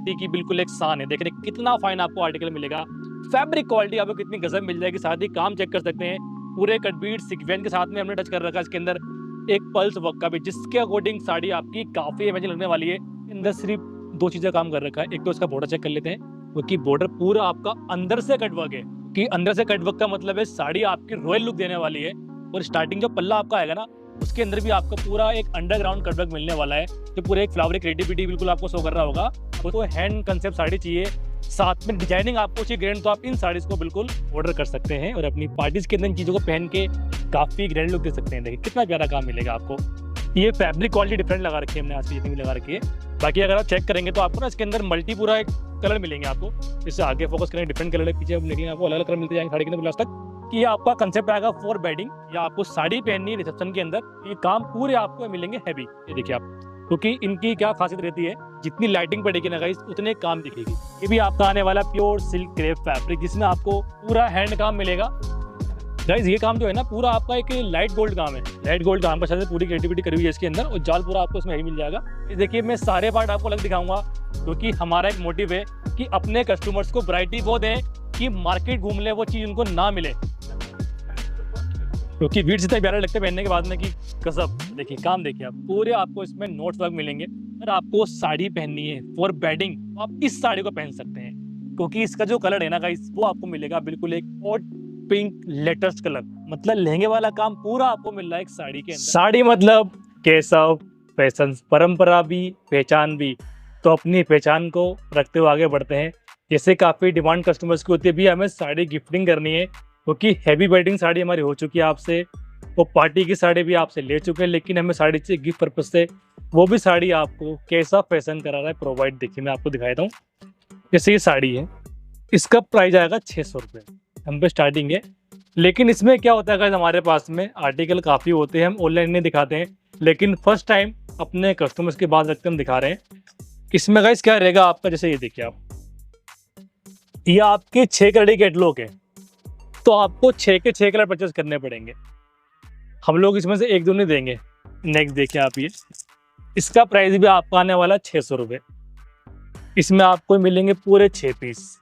Quality की बिल्कुल एक शान है। देखने कितना फाइन आपको आर्टिकल मिलेगा, फैब्रिक क्वालिटी आपको कितनी गजब मिल जाएगी। साथ ही काम चेक कर सकते हैं, पूरे कट बीट सीक्वेंस के साथ में हमने टच कर रखा है इसके अंदर एक पल्स वर्क का भी, जिसके अकॉर्डिंग साड़ी आपकी काफी अमेजिंग लगने वाली है। अंदर सिर्फ दो चीजें काम कर रखा है, एक तो इसका बॉर्डर चेक कर लेते हैं, क्योंकि बॉर्डर पूरा आपका अंदर से कट वर्क है। कि अंदर से कट वर्क का मतलब है साड़ी आपकी रॉयल लुक देने वाली है। और स्टार्टिंग जो पल्ला आपका आएगा ना, उसके अंदर भी आपको पूरा एक अंडरग्राउंड कट वर्क मिलने वाला है, जो पूरे एक फ्लावरी क्रिएटिविटी बिल्कुल आपको शो कर रहा होगा। तो हैंड कंसेप्ट साड़ी चाहिए, साथ में डिजाइनिंग आपको चाहिए ग्रैंड, तो आप इन साड़ीज को बिल्कुल ऑर्डर कर सकते हैं और अपनी पार्टीज के अंदर इन चीज़ों को पहन के काफ़ी ग्रैंड लुक दे सकते हैं। देखिए कितना प्यारा काम मिलेगा आपको। ये फैब्रिक क्वालिटी डिफरेंट लगा रखी है हमने, आज की जितनी भी लगा रखी है। बाकी अगर आप चेक करेंगे तो आपको ना इसके अंदर मल्टी पूरा एक कलर मिलेंगे आपको। इससे आगे फोकस करेंगे, डिफरेंट कलर है, पीछे निकलेंगे आपको अलग अलग कलर मिलते जाएंगे साड़ी के अंदर लास्ट तक। कि ये आपका कंसेप्ट आएगा फॉर बेडिंग, या आपको साड़ी पहननी है रिसेप्शन के अंदर, ये काम पूरे आपको मिलेंगे हैवी। ये देखिए आप, क्योंकि इनकी क्या खासियत रहती है, जितनी लाइटिंग पड़ेगी ना गाइस उतने काम दिखेगी। ये भी आपका आने वाला प्योर सिल्क क्रेप फैब्रिक, जिसमें आपको पूरा हैंड काम मिलेगा गाइस। ये काम जो है ना पूरा आपका एक लाइट गोल्ड काम है, लाइट गोल्ड काम का पूरी क्रिएटिविटी करी हुई है इसके अंदर, और जाल पूरा आपको इसमें ही मिल जाएगा। ये देखिए मैं सारे पार्ट आपको अलग दिखाऊंगा, क्योंकि हमारा एक मोटिव है कि अपने कस्टमर्स को वैरायटी वो दें कि मार्केट घूम ले वो चीज़ उनको ना मिले, क्योंकि वीड इतना प्यारा लगता है पहनने के बाद में कि गजब। देखिए काम देखिए आप, पूरे आपको इसमें नोट्स वर्क मिलेंगे। अगर आपको साड़ी पहननी है फॉर बेडिंग तो आप इस साड़ी को पहन सकते हैं, क्योंकि इसका जो कलर है ना गाइस वो आपको मिलेगा बिल्कुल एक हॉट पिंक लेटेस्ट कलर। मतलब लहंगे वाला काम पूरा आपको मिल रहा है एक साड़ी के अंदर। साड़ी मतलब केशव फैशन, परंपरा भी पहचान भी, तो अपनी पहचान को रखते हुए आगे बढ़ते हैं। जैसे काफ़ी डिमांड कस्टमर्स की होती है, भी हमें साड़ी गिफ्टिंग करनी है, क्योंकि हैवी वेडिंग साड़ी हमारी हो चुकी है आपसे, वो पार्टी की साड़ी भी आपसे ले चुके हैं, लेकिन हमें साड़ी चाहिए गिफ्ट पर्पज से, वो भी साड़ी आपको कैसा फैशन करा रहा है प्रोवाइड। देखिए मैं आपको दिखाता हूँ, जैसे ये साड़ी है, इसका प्राइस आएगा 600 रुपये, हम पे स्टार्टिंग है। लेकिन इसमें क्या होता है गाइस, हमारे पास में आर्टिकल काफ़ी होते हैं, हम ऑनलाइन नहीं दिखाते हैं, लेकिन फर्स्ट टाइम अपने कस्टमर्स की बात रखते हम दिखा रहे हैं। इसमें गाइस क्या रहेगा आपका, जैसे ये देखिए आप, ये आपके 6 कलर कैटलॉग है, तो आपको 6 के 6 कलर परचेज करने पड़ेंगे। हम लोग इसमें से एक दो नहीं देंगे। नेक्स्ट देखिए आप, ये इसका प्राइस भी आपका आने वाला 600 रुपये। इसमें आपको मिलेंगे पूरे 6 पीस,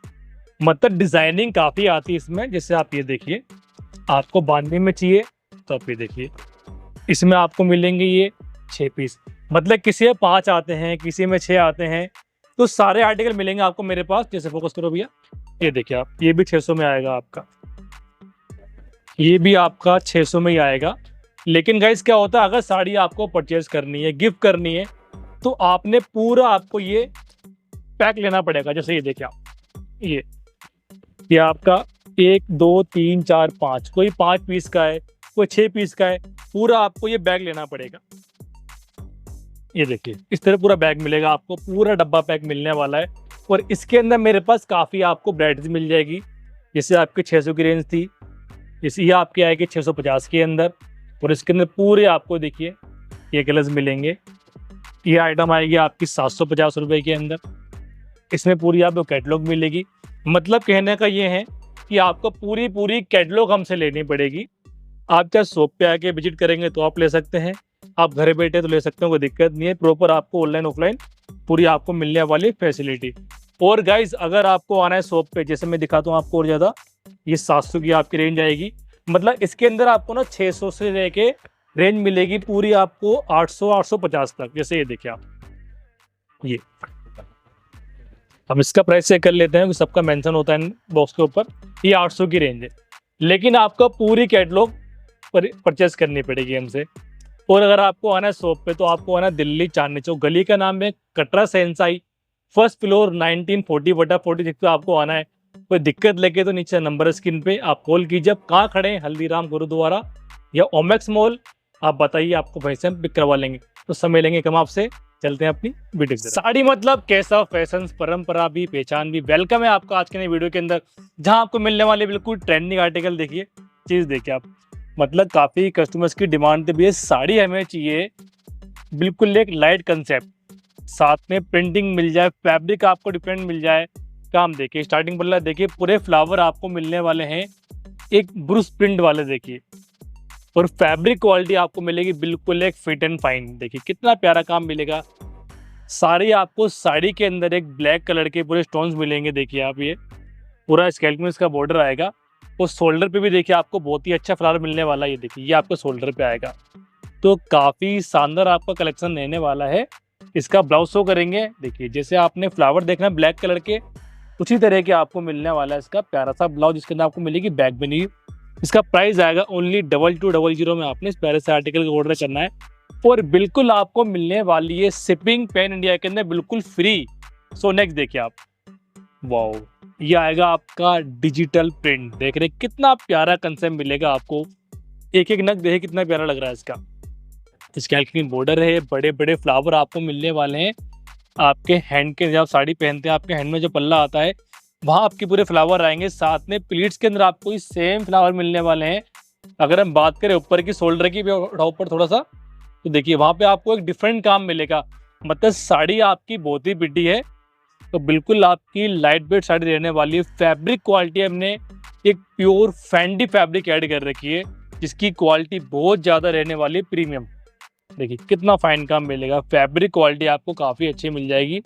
मतलब डिजाइनिंग काफ़ी आती है इसमें। जैसे आप ये देखिए, आपको बांधने में चाहिए तो आप ये देखिए, इसमें आपको मिलेंगे ये 6 पीस, मतलब किसी में 5 आते हैं, किसी में 6 आते हैं, तो सारे आर्टिकल मिलेंगे आपको मेरे पास। जैसे फोकस करो भैया, ये देखिए आप, ये भी 600 में आएगा आपका, ये भी आपका 600 में ही आएगा। लेकिन गाइस क्या होता है, अगर साड़ी आपको परचेज करनी है, गिफ्ट करनी है, तो आपने पूरा आपको ये पैक लेना पड़ेगा। जैसे ये देखिए आप, ये आपका 1 2 3 4 5, कोई 5 पीस का है, कोई 6 पीस का है, पूरा आपको ये बैग लेना पड़ेगा। ये देखिए इस तरह पूरा बैग मिलेगा आपको, पूरा डब्बा पैक मिलने वाला है। और इसके अंदर मेरे पास काफ़ी आपको ब्राइड्स मिल जाएगी। जैसे आपकी 600 की रेंज थी, जैसे ये आपकी आएगी 650 के अंदर, और इसके अंदर पूरे आपको देखिए ये कलर्स मिलेंगे। ये आइटम आएगी आपकी 750 रुपये के अंदर, इसमें पूरी आपको कैटलॉग मिलेगी। मतलब कहने का ये है कि आपको पूरी कैटलॉग हमसे लेनी पड़ेगी। आप क्या शॉप पे आके विजिट करेंगे तो आप ले सकते हैं, आप घर बैठे तो ले सकते हो, कोई दिक्कत नहीं है। प्रॉपर आपको ऑनलाइन ऑफलाइन पूरी आपको मिलने वाली फैसिलिटी। और गाइज अगर आपको आना है शॉप पे, जैसे मैं दिखाता हूँ आपको और ज़्यादा, ये 700 की आपकी रेंज आएगी। मतलब इसके अंदर आपको ना 600 से लेके रेंज मिलेगी पूरी आपको 800 850 तक। जैसे ये देखिए आप, ये हम इसका प्राइस चेक कर लेते हैं, सबका मेंशन होता है बॉक्स के ऊपर। ये 800 की रेंज है, लेकिन आपको पूरी कैटलॉग परचेस करनी पड़ेगी हमसे। और अगर आपको आना है शॉप पे, तो आपको आना दिल्ली चांदनी चौक, गली का नाम है कटरा सेंसाई, फर्स्ट फ्लोर 1940/46 पे आपको आना है। कोई दिक्कत लगे तो नीचे नंबर स्क्रीन पे आप कॉल कीजिए। आप कहाँ खड़े हैं, हल्दीराम गुरुद्वारा या ओमेक्स मॉल, आप बताइए, आपको वहीं से हम पिक करवा लेंगे। तो समय लेंगे कम आपसे, चलते हैं अपनी वीडियो। साड़ी मतलब कैसा फैशन, परंपरा भी पहचान भी। वेलकम है आपका आज के नई वीडियो के अंदर, जहां आपको मिलने वाले बिल्कुल ट्रेंडिंग आर्टिकल। देखिए चीज़ देखिए आप, मतलब काफ़ी कस्टमर्स की डिमांड भी है, साड़ी हमें चाहिए बिल्कुल एक लाइट कंसेप्ट, साथ में प्रिंटिंग मिल जाए, फैब्रिक आपको डिफरेंट मिल जाए। काम देखिए, स्टार्टिंग पल्ला देखिए, पूरे फ्लावर आपको मिलने वाले हैं एक ब्रूस प्रिंट वाले देखिए, और फैब्रिक क्वालिटी आपको मिलेगी बिल्कुल एक फिट एंड फाइन। देखिए कितना प्यारा काम मिलेगा। सारी आपको साड़ी के अंदर एक ब्लैक कलर के पूरे स्टोन्स मिलेंगे। देखिए आप, ये पूरा स्कैल्प में इसका बॉर्डर आएगा। और शोल्डर पे भी देखिए आपको बहुत ही अच्छा फ्लावर मिलने वाला है। ये देखिए, ये आपको शोल्डर पे आएगा। तो काफ़ी शानदार आपका कलेक्शन रहने वाला है। इसका ब्लाउज शो करेंगे। देखिए, जैसे आपने फ्लावर देखना ब्लैक कलर के, उसी तरह के आपको मिलने वाला है इसका प्यारा सा ब्लाउज, जिसके अंदर आपको मिलेगी बैक बनी हुई। इसका प्राइस आएगा ओनली 2200 में। आपने इस प्यारे से आर्टिकल को ऑर्डर करना है और बिल्कुल आपको मिलने वाली है शिपिंग पैन इंडिया के अंदर बिल्कुल फ्री। सो नेक्स्ट देखिए आप, वाओ, ये आएगा आपका डिजिटल प्रिंट। देख रहे कितना प्यारा कंसेप्ट मिलेगा आपको। एक एक नग देखिए कितना प्यारा लग रहा है इसका। स्कैल्पिंग बॉर्डर है, बड़े बड़े फ्लावर आपको मिलने वाले हैं। आपके हैंड के, जब आप साड़ी पहनते हैं आपके हैंड में जो पल्ला आता है वहाँ आपके पूरे फ्लावर आएंगे। साथ में प्लीट्स के अंदर आपको ये सेम फ्लावर मिलने वाले हैं। अगर हम बात करें ऊपर की शोल्डर की भी ऊपर थोड़ा सा, तो देखिए वहाँ पे आपको एक डिफरेंट काम मिलेगा। मतलब साड़ी आपकी बहुत ही बिटी है, तो बिल्कुल आपकी लाइट वेट साड़ी रहने वाली है। फैब्रिक क्वालिटी हमने एक प्योर फैंडी फैब्रिक ऐड कर रखी है, जिसकी क्वालिटी बहुत ज़्यादा रहने वाली है, प्रीमियम। देखिए कितना फाइन काम मिलेगा। फैब्रिक क्वालिटी आपको काफ़ी अच्छी मिल जाएगी।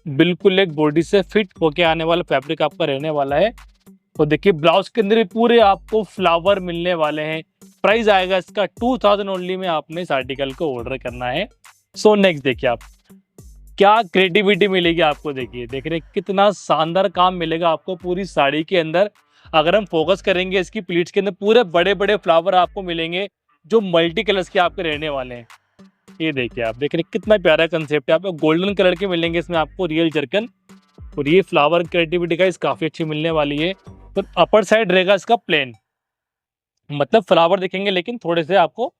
बिल्कुल एक बॉडी से फिट होके आने वाला फैब्रिक आपका रहने वाला है। तो देखिए ब्लाउज के अंदर भी पूरे आपको फ्लावर मिलने वाले हैं। प्राइस आएगा इसका 2000 ओनली में। आपने इस आर्टिकल को ऑर्डर करना है। सो नेक्स्ट देखिए आप, क्या क्रिएटिविटी मिलेगी आपको। देखिए, देख रहे कितना शानदार काम मिलेगा आपको पूरी साड़ी के अंदर। अगर हम फोकस करेंगे इसकी प्लीट्स के अंदर, पूरे बड़े बड़े फ्लावर आपको मिलेंगे जो मल्टी कलर्स के आपके रहने वाले हैं। ये देखिए आप, देख रहे कितना प्यारा कंसेप्ट है। आपको गोल्डन कलर के मिलेंगे इसमें आपको रियल जर्कन। और ये फ्लावर क्रिएटिविटी का काफ़ी अच्छी मिलने वाली है। तो अपर साइड रहेगा इसका प्लेन, मतलब फ्लावर दिखेंगे लेकिन थोड़े से आपको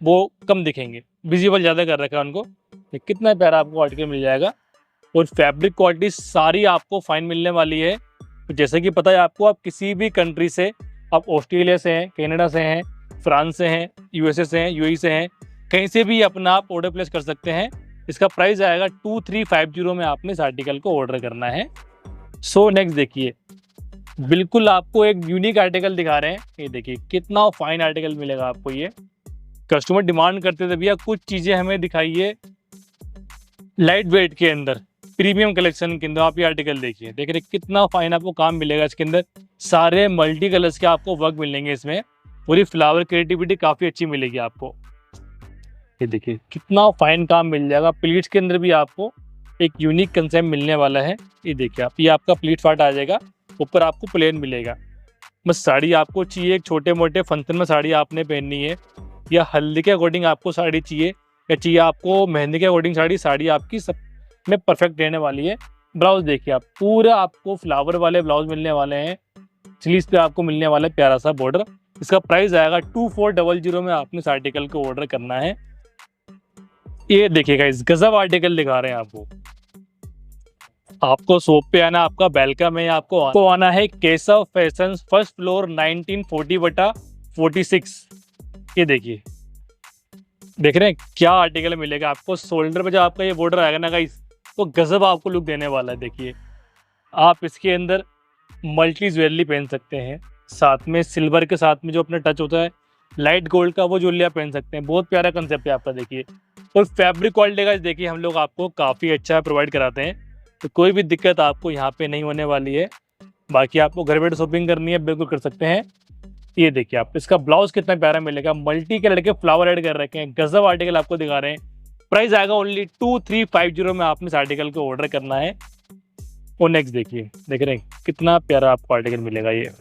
वो कम दिखेंगे, विजिबल ज़्यादा कर रखा है उनको। ये कितना प्यारा आपको आर्टिकल मिल जाएगा। और फैब्रिक क्वालिटी सारी आपको फाइन मिलने वाली है। तो जैसे कि पता है आपको, आप किसी भी कंट्री से, आप ऑस्ट्रेलिया से हैं, कनाडा से हैं, फ्रांस से हैं, यूएसए से हैं, यूएई से हैं, कहीं से भी अपना आप ऑर्डर प्लेस कर सकते हैं। इसका प्राइस आएगा 2350 में। आपने इस आर्टिकल को ऑर्डर करना है। सो नेक्स्ट देखिए, बिल्कुल आपको एक यूनिक आर्टिकल दिखा रहे हैं। ये देखिए कितना फाइन आर्टिकल मिलेगा आपको। ये कस्टमर डिमांड करते थे भैया कुछ चीज़ें हमें दिखाइए लाइट वेट के अंदर, प्रीमियम कलेक्शन के अंदर। आप ये आर्टिकल देखिए, देख रहे कितना फाइन आपको काम मिलेगा इसके अंदर। सारे मल्टी कलर्स के आपको वर्क मिलेंगे इसमें। पूरी फ्लावर क्रिएटिविटी काफ़ी अच्छी मिलेगी आपको। ये देखिए कितना फाइन काम मिल जाएगा। प्लीट्स के अंदर भी आपको एक यूनिक कंसेप्ट मिलने वाला है। ये देखिए आप, ये आपका प्लीट पार्ट आ जाएगा, ऊपर आपको प्लेन मिलेगा। बस साड़ी आपको चाहिए एक छोटे मोटे फंक्शन में साड़ी आपने पहननी है, या हल्दी के अकॉर्डिंग आपको साड़ी चाहिए, या चाहिए आपको मेहंदी के अकॉर्डिंग साड़ी, साड़ी आपकी सब में परफेक्ट रहने वाली है। ब्लाउज देखिए आप, पूरा आपको फ्लावर वाले ब्लाउज मिलने वाले हैं। स्लीव्स पे आपको मिलने वाला है प्यारा सा बॉर्डर। इसका प्राइस आएगा 2400 में। आपने इस आर्टिकल को ऑर्डर करना है। ये देखिएगा, इस गजब आर्टिकल दिखा रहे हैं आपको। आपको शॉप पे आना, आपका वेलकम है। आपको आना है केशव फैशन, फर्स्ट फ्लोर, 1940/46। ये देखिए, देख रहे हैं क्या आर्टिकल मिलेगा आपको। शोल्डर पे जब आपका ये बॉर्डर आएगा ना गाइस, तो गजब आपको लुक देने वाला है। देखिए आप इसके अंदर मल्टी ज्वेलरी पहन सकते हैं, साथ में सिल्वर के साथ में जो अपना टच होता है लाइट गोल्ड का, वो ज्वेलरी आप पहन सकते हैं। बहुत प्यारा कंसेप्ट है आपका। देखिए, और फैब्रिक क्वालिटी का देखिए हम लोग आपको काफ़ी अच्छा प्रोवाइड कराते हैं, तो कोई भी दिक्कत आपको यहाँ पे नहीं होने वाली है। बाकी आपको घर बैठे शॉपिंग करनी है, बिल्कुल कर सकते हैं। ये देखिए आप, इसका ब्लाउज कितना प्यारा मिलेगा। मल्टी कलर के फ्लावर ऐड कर रखे हैं। गजब आर्टिकल आपको दिखा रहे हैं। प्राइस आएगा ओनली 2350 में। आपने इस आर्टिकल को ऑर्डर करना है। और नेक्स्ट देखिए, देख रहे हैं कितना प्यारा आपको आर्टिकल मिलेगा। ये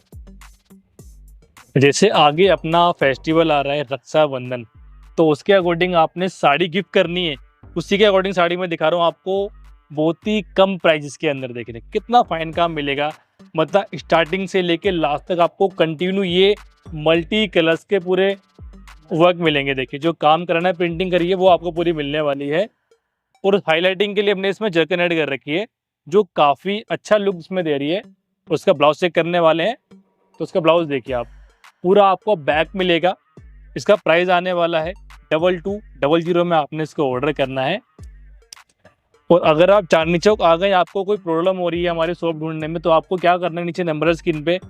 जैसे आगे अपना फेस्टिवल आ रहा है रक्षाबंधन, तो उसके अकॉर्डिंग आपने साड़ी गिफ्ट करनी है, उसी के अकॉर्डिंग साड़ी में दिखा रहा हूँ आपको बहुत ही कम प्राइस के अंदर। देख रहे हैं कितना फाइन काम मिलेगा। मतलब स्टार्टिंग से लेके लास्ट तक आपको कंटिन्यू ये मल्टी कलर्स के पूरे वर्क मिलेंगे। देखिए, जो काम कराना है, प्रिंटिंग करिए, वो आपको पूरी मिलने वाली है। और हाईलाइटिंग के लिए हमने इसमें जर्कन ऐड कर रखी है, जो काफ़ी अच्छा लुक इसमें दे रही है। उसका ब्लाउज चेक करने वाले हैं, तो उसका ब्लाउज देखिए आप, पूरा आपको बैक मिलेगा। इसका प्राइस आने वाला है 2200 में। आपने इसको ऑर्डर करना है। और अगर आप चांदनी चौक आ गए, आपको कोई प्रॉब्लम हो रही है हमारी शॉप ढूंढने में, तो आपको क्या करना है, नीचे नंबर है स्क्रीन पे,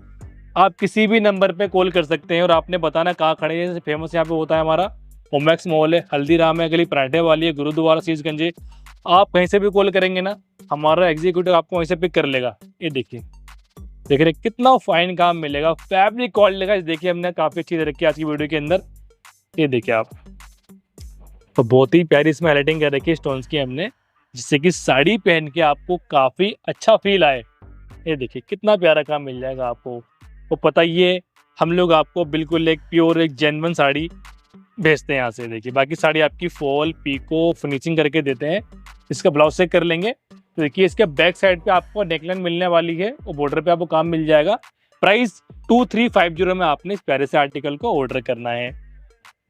आप किसी भी नंबर पे कॉल कर सकते हैं और आपने बताना कहाँ खड़े हैं। जैसे फेमस यहाँ पे होता है हमारा ओमैक्स मॉल है, हल्दीराम है, गली पराठे वाली है, गुरुद्वारा शीशगंज है। आप कहीं से भी कॉल करेंगे ना, हमारा एग्जीक्यूटिव आपको वहीं से पिक कर लेगा। ये देखिए, देख रहे कितना फाइन काम मिलेगा, फैब्रिक क्वालिटी का देखिए हमने काफी अच्छी रखी है आज की वीडियो के अंदर। ये देखिए आप, तो बहुत ही प्यारी इसमें हाईलाइटिंग कर रखी है स्टोन्स की हमने, जिससे कि साड़ी पहन के आपको काफी अच्छा फील आए। ये देखिए कितना प्यारा काम मिल जाएगा आपको। तो पता ही है, हम लोग आपको बिल्कुल एक प्योर एक जेन्युइन साड़ी भेजते हैं यहाँ से। देखिए बाकी साड़ी आपकी फॉल पीको फिनिशिंग करके देते हैं। इसका ब्लाउज चेक कर लेंगे तो देखिए इसके बैक साइड पे आपको नेकलाइन मिलने वाली है और बॉर्डर पे आपको काम मिल जाएगा। प्राइस 2350 में आपने इस प्यारे से आर्टिकल को ऑर्डर करना है।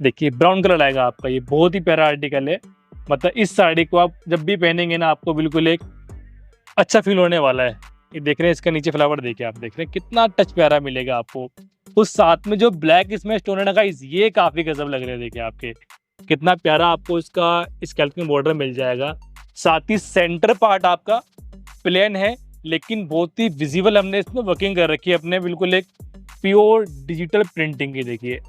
देखिए ब्राउन कलर आएगा आपका, ये बहुत ही प्यारा आर्टिकल है। मतलब इस साड़ी को आप जब भी पहनेंगे ना, आपको बिल्कुल एक अच्छा फील होने वाला है। ये देख रहे हैं इसका नीचे फ्लावर, देखिए आप देख रहे हैं कितना टच प्यारा मिलेगा आपको। उस साथ में जो ब्लैक इसमें स्टोन है ना गाइस, ये काफी गजब लग रहे हैं। देखिए आपके कितना प्यारा आपको इसका स्कैल्पिंग बॉर्डर मिल जाएगा। साथ ही सेंटर पार्ट आपका प्लेन है, लेकिन बहुत ही विजिबल हमने इसमें वर्किंग कर रखी है अपने, बिल्कुल एक प्योर डिजिटल प्रिंटिंग की। देखिए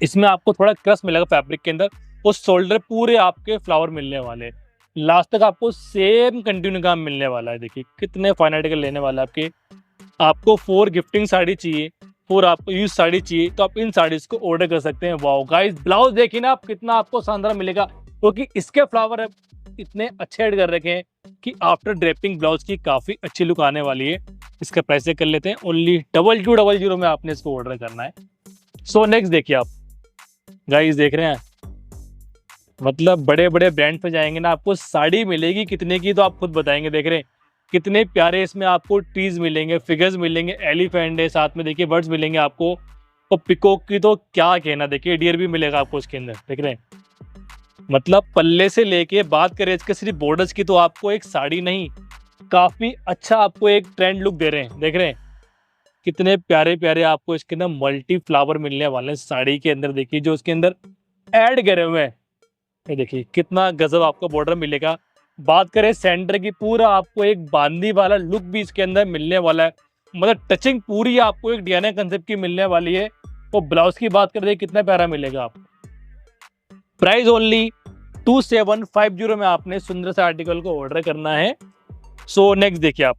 इसमें आपको थोड़ा क्रश मिलेगा फैब्रिक के अंदर, और शोल्डर पूरे आपके फ्लावर मिलने वाले, लास्ट तक आपको सेम कंटिन्यू काम मिलने वाला है। देखिए कितने फाइन आर्टिकल लेने वाला है आपके। आपको 4 गिफ्टिंग साड़ी चाहिए, 4 आपको यूज साड़ी चाहिए, तो आप इन साड़ीज को ऑर्डर कर सकते हैं। वाओ गाइस, ब्लाउज देखिए ना आप कितना आपको शानदार मिलेगा, क्योंकि इसके फ्लावर इतने अच्छे ऐड कर रखे हैं कि आफ्टर ड्रेपिंग ब्लाउज की काफी अच्छी लुक आने वाली है। इसका प्राइस कर लेते हैं, ओनली 2200 में आपने इसको ऑर्डर करना है। सो नेक्स्ट देखिए आप गाइस, देख रहे हैं मतलब बड़े बड़े ब्रांड पे जाएंगे ना, आपको साड़ी मिलेगी कितने की तो आप खुद बताएंगे। देख रहे हैं कितने प्यारे इसमें आपको ट्रीज मिलेंगे, फिगर्स मिलेंगे, एलिफेंट है, साथ में देखिए बर्ड्स मिलेंगे आपको, और पिकॉक की तो क्या कहना, देखिए डियर भी मिलेगा आपको इसके अंदर। देख रहे हैं मतलब पल्ले से लेके बात करें इसके सिर्फ बॉर्डर्स की, तो आपको एक साड़ी नहीं, काफी अच्छा आपको एक ट्रेंड लुक दे रहे हैं। देख रहे हैं कितने प्यारे प्यारे आपको इसके अंदर मल्टी फ्लावर मिलने वाले हैं साड़ी के अंदर। देखिए जो इसके अंदर ऐड करे हुए हैं, ये देखिए कितना गजब आपको बॉर्डर मिलेगा। बात करें सेंटर की, पूरा आपको एक बांदी वाला लुक भी इसके अंदर मिलने वाला है, मतलब टचिंग पूरी आपको एक डीएनए कंसेप्ट की मिलने वाली है। और ब्लाउज की बात करें कितना प्यारा मिलेगा आपको। प्राइस ओनली 2750 में आपने सुंदर से आर्टिकल को ऑर्डर करना है। सो नेक्स्ट देखिए आप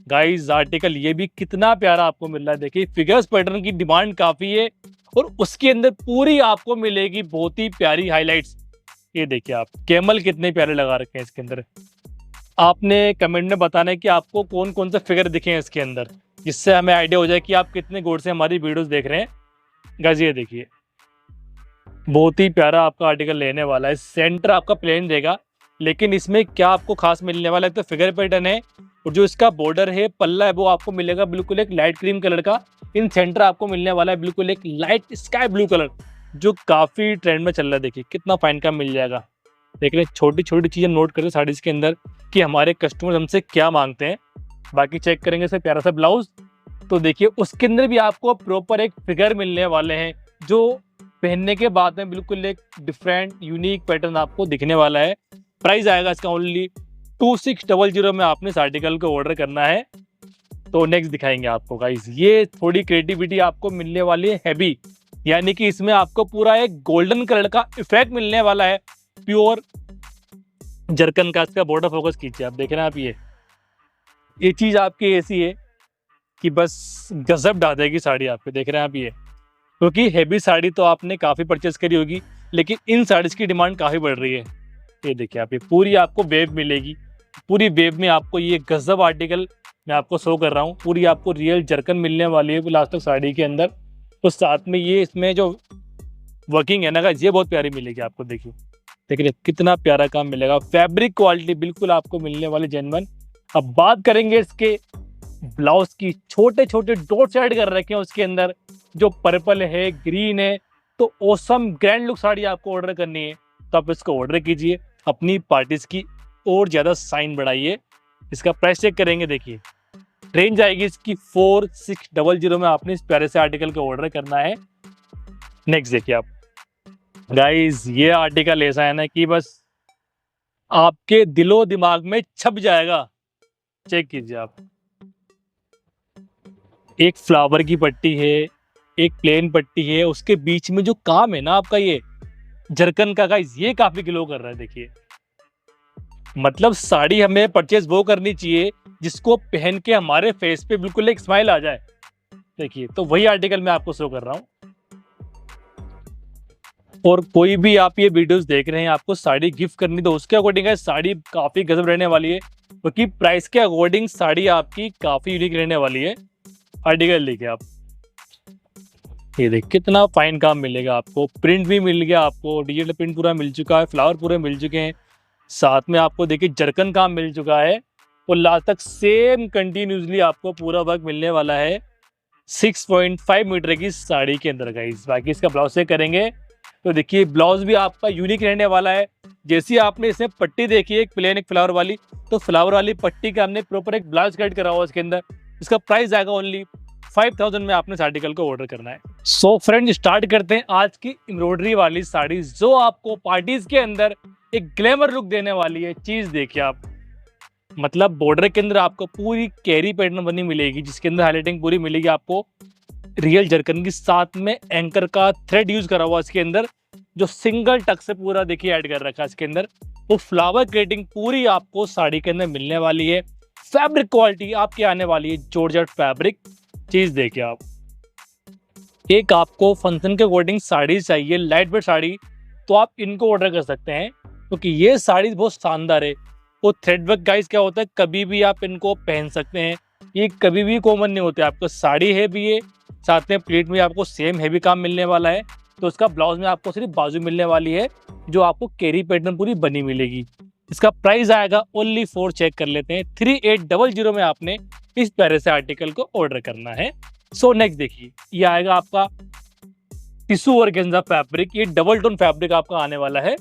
गाइस, आर्टिकल ये भी कितना प्यारा आपको मिल रहा है। देखिए फिगर्स पैटर्न की डिमांड काफी है, और उसके अंदर पूरी आपको मिलेगी बहुत ही प्यारी हाइलाइट्स। ये देखिए आप कैमल कितने प्यारे लगा रखे हैं इसके अंदर। आपने कमेंट में बताना है कि आपको कौन कौन से फिगर दिखे हैं इसके अंदर, जिससे हमें आइडिया हो जाए कि आप कितने गौर से हमारी वीडियोस देख रहे हैं। गाइस ये देखिए बहुत ही प्यारा आपका आर्टिकल लेने वाला है। सेंटर आपका प्लेन देगा, लेकिन इसमें क्या आपको खास मिलने वाला है, तो फिगर पैटर्न है, और जो इसका बॉर्डर है पल्ला है वो आपको मिलेगा बिल्कुल एक लाइट क्रीम कलर का। इन सेंटर आपको मिलने वाला है बिल्कुल एक लाइट स्काई ब्लू कलर, जो काफी ट्रेंड में चल रहा है। देखिए कितना फाइन का मिल जाएगा। देख रहे छोटी छोटी चीजें नोट करें साड़ीज के अंदर कि हमारे कस्टमर हमसे क्या मांगते हैं। बाकी चेक करेंगे इसका प्यारा सा ब्लाउज, तो देखिए उसके अंदर भी आपको प्रॉपर एक फिगर मिलने वाले हैं, जो पहनने के बाद में बिल्कुल एक डिफरेंट यूनिक पैटर्न आपको दिखने वाला है। प्राइस आएगा इसका ओनली 2600 में आपने इस आर्टिकल को ऑर्डर करना है। तो नेक्स्ट दिखाएंगे आपको गाइस, ये थोड़ी क्रिएटिविटी आपको मिलने वाली है हैवी, यानी कि इसमें आपको पूरा एक गोल्डन कलर का इफेक्ट मिलने वाला है, प्योर जरकन का। इसका बॉर्डर फोकस कीजिए आप, देख रहे हैं आप, ये चीज आपकी ऐसी है कि बस गजब डाल देगी साड़ी आप पे। देख रहे हैं आप, ये क्योंकि हैवी साड़ी तो आपने काफी परचेस करी होगी, लेकिन इन साड़ीज की डिमांड काफी बढ़ रही है। ये देखिए आप, ये पूरी आपको वेव मिलेगी, पूरी वेव में आपको ये गजब आर्टिकल मैं आपको शो कर रहा हूँ। पूरी आपको रियल जरकन मिलने वाली है लास्ट तक साड़ी के अंदर, तो साथ में ये इसमें जो वर्किंग है ना गाइस, ये बहुत प्यारी मिलेगी आपको। देखिए देखिए कितना प्यारा काम मिलेगा, फैब्रिक क्वालिटी बिल्कुल आपको मिलने वाली जेन्युइन। अब बात करेंगे इसके ब्लाउज की, छोटे छोटे डॉट्स ऐड कर रखे हैं उसके अंदर, जो पर्पल है ग्रीन है, तो ऑसम ग्रैंड लुक साड़ी आपको ऑर्डर करनी है तो आप इसको ऑर्डर कीजिए, अपनी पार्टीज की और ज्यादा साइन बढ़ाइए। इसका प्राइस चेक करेंगे, देखिए रेंज आएगी इसकी 4600 में आपने इस प्यारे से आर्टिकल को ऑर्डर करना है। नेक्स्ट देखिए आप गाइस, ये आर्टिकल ऐसा है ना कि बस आपके दिलो दिमाग में छप जाएगा। चेक कीजिए आप, एक फ्लावर की पट्टी है, एक प्लेन पट्टी है, उसके बीच में जो काम है ना आपका, ये जरकन का गाइस ये काफी ग्लो कर रहा है। देखिए मतलब साड़ी हमें परचेज वो करनी चाहिए जिसको पहन के हमारे फेस पे बिल्कुल एक स्माइल आ जाए। देखिए तो वही आर्टिकल मैं आपको शो कर रहा हूँ। और कोई भी आप ये वीडियोस देख रहे हैं, आपको साड़ी गिफ्ट करनी, तो उसके अकॉर्डिंग साड़ी काफी गजब रहने वाली है, क्योंकि प्राइस के अकॉर्डिंग साड़ी आपकी काफी यूनिक रहने वाली है। आर्टिकल देखिए आप, ये देख कितना फाइन काम मिलेगा आपको, प्रिंट भी मिल गया आपको, डिजिटल प्रिंट पूरा मिल चुका है, फ्लावर पूरे मिल चुके हैं, साथ में आपको देखिए जरकन काम मिल चुका है, और लास्ट तक सेम कंटिन्यूसली आपको पूरा वर्क मिलने वाला है 6.5 मीटर की साड़ी के अंदर गाइस। बाकी इसका ब्लाउज से करेंगे तो देखिए ब्लाउज भी आपका यूनिक रहने वाला है। जैसी आपने इसमें पट्टी देखी है एक प्लेन एक फ्लावर वाली, तो फ्लावर वाली पट्टी का हमने प्रॉपर एक ब्लाउज कट करा हुआ इसके अंदर। इसका प्राइस आएगा ओनली 5000 में आपने इस आर्टिकल को ऑर्डर करना है। सो फ्रेंड स्टार्ट करते हैं आज की एम्ब्रॉयडरी वाली साड़ी, जो आपको पार्टीज के अंदर एक ग्लैमर लुक देने वाली है। चीज देखिए आप, मतलब बॉर्डर के अंदर आपको पूरी कैरी पैटर्न बनी मिलेगी, जिसके अंदर हाईलाइटिंग पूरी मिलेगी आपको रियल जरकन की, साथ में एंकर का थ्रेड यूज करा हुआ इसके अंदर, जो सिंगल टक से पूरा देखिए ऐड कर रखा है इसके अंदर। वो फ्लावर क्रेटिंग पूरी आपको साड़ी के अंदर मिलने वाली है। फैब्रिक क्वालिटी आपके आने वाली है जॉर्जेट फैब्रिक। चीज देखिए आप, एक आपको फंक्शन के अकॉर्डिंग साड़ी चाहिए लाइट वेट साड़ी, तो आप इनको ऑर्डर कर सकते हैं, क्योंकि ये साड़ी बहुत शानदार है। वो थ्रेड वर्क गाइस क्या होता है, कभी भी आप इनको पहन सकते हैं, ये कभी भी कॉमन नहीं होते। आपको साड़ी है भी, ये साथ में प्लेट में आपको सेम हैवी काम मिलने वाला है। तो इसका ब्लाउज में आपको सिर्फ बाजू मिलने वाली है, जो आपको कैरी पैटर्न पूरी बनी मिलेगी। इसका प्राइस आएगा ओनली 4, चेक कर लेते हैं, 3800 में आपने इस प्यारे से आर्टिकल को ऑर्डर करना है। सो नेक्स्ट देखिए, ये आएगा आपका टिश्यू ऑर्गेन्जा फैब्रिक, ये डबल टोन फैब्रिक आपका आने वाला है।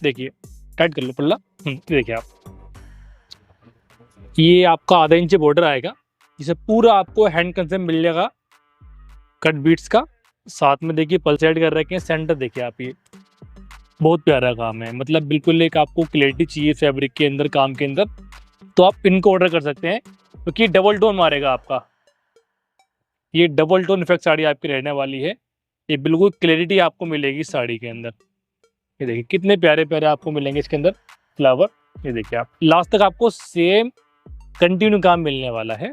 देखिए टाइट कर लो पल्ला, देखिए आप, ये आपका आधा इंच बॉर्डर आएगा, जिसे पूरा आपको हैंड कंसेप्ट मिल जाएगा कट बीट्स का, साथ में देखिए पल्स ऐड कर रखे हैं। सेंटर देखिए आप, ये बहुत प्यारा काम है, मतलब बिल्कुल एक आपको क्लैरिटी चाहिए फैब्रिक के अंदर, काम के अंदर, तो आप इनको ऑर्डर कर सकते हैं, क्योंकि डबल टोन मारेगा आपका। ये डबल टोन इफेक्ट साड़ी आपकी रहने वाली है, ये बिल्कुल क्लैरिटी आपको मिलेगी साड़ी के अंदर। ये देखिए कितने प्यारे प्यारे आपको मिलेंगे इसके अंदर फ्लावर। ये देखिए आप, लास्ट तक आपको सेम कंटिन्यू काम मिलने वाला है।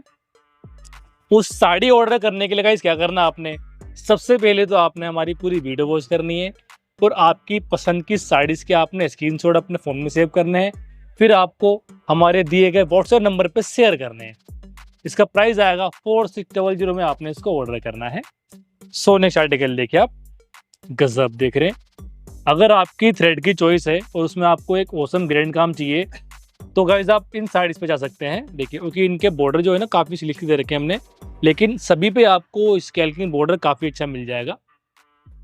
उस साड़ी ऑर्डर करने के लिए गाइस क्या करना आपने, सबसे पहले तो आपने हमारी पूरी वीडियो वॉच करनी है, और आपकी पसंद की साड़ीज के आपने स्क्रीनशॉट अपने फ़ोन में सेव करने हैं, फिर आपको हमारे दिए गए व्हाट्सएप नंबर पे शेयर करने हैं। इसका प्राइस आएगा 4600 में आपने इसको ऑर्डर करना है। सो नेक्स्ट आर्टिकल देखिए आप, गजब देख रहे हैं। अगर आपकी थ्रेड की चॉइस है और उसमें आपको एक ऑसम ग्रैंड काम चाहिए, तो गाइस आप इन साड़ीज पे जा सकते हैं। देखिए क्योंकि इनके बॉर्डर जो है ना काफ़ी सिल्की दे रखे हैं हमने, लेकिन सभी पे आपको स्केल्किंग बॉर्डर काफ़ी अच्छा मिल जाएगा।